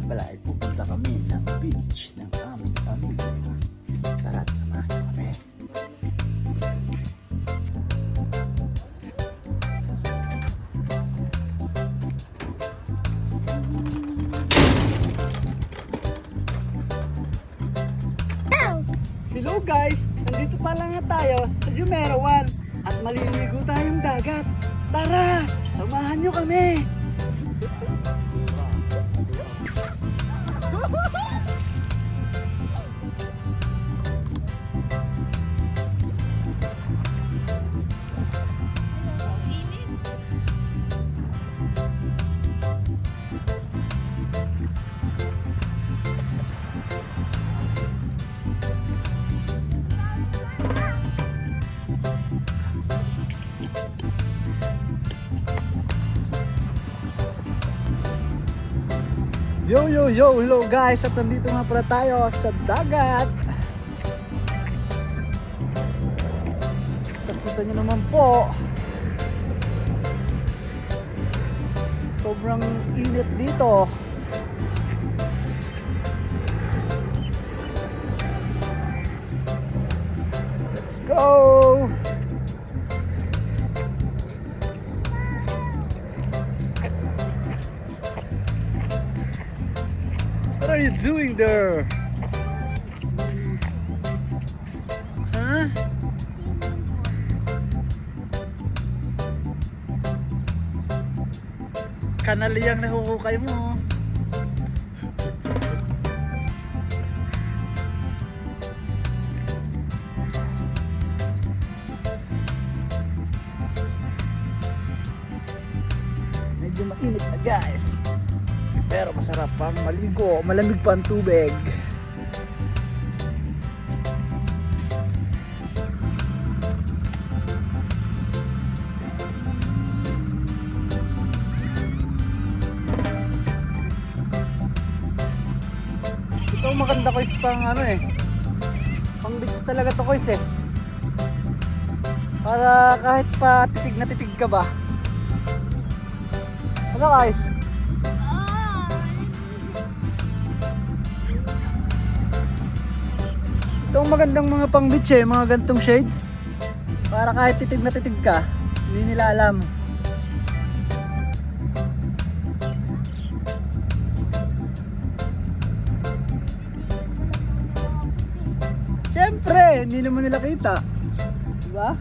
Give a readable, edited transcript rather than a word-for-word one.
pala ay pupunta kami ng beach ng aming pamilya. Tara't samahan niyo kami. Hello guys! Nandito pa lang nga tayo sa Jumeirah 1 at maliligo tayong dagat. Tara! Samahan nyo kami! Yo yo yo, hello guys, at nandito nga pala tayo sa dagat. Kita nyo naman po, sobrang init dito. Let's go. What are you doing there? Huh? Kanal yang nahukukay mo. Medyo mainit na guys. Pero masarap pang maligo, malamig pa ang tubig. Ito maganda ko pang ano eh. Pang beach talaga to guys eh. Para kahit pa titig na titig ka ba. Ano guys? Itong magandang mga pang beach eh, mga gantong shades. Para kahit titig na titig ka, hindi nila alam. Siyempre, hindi naman nila kita. Diba?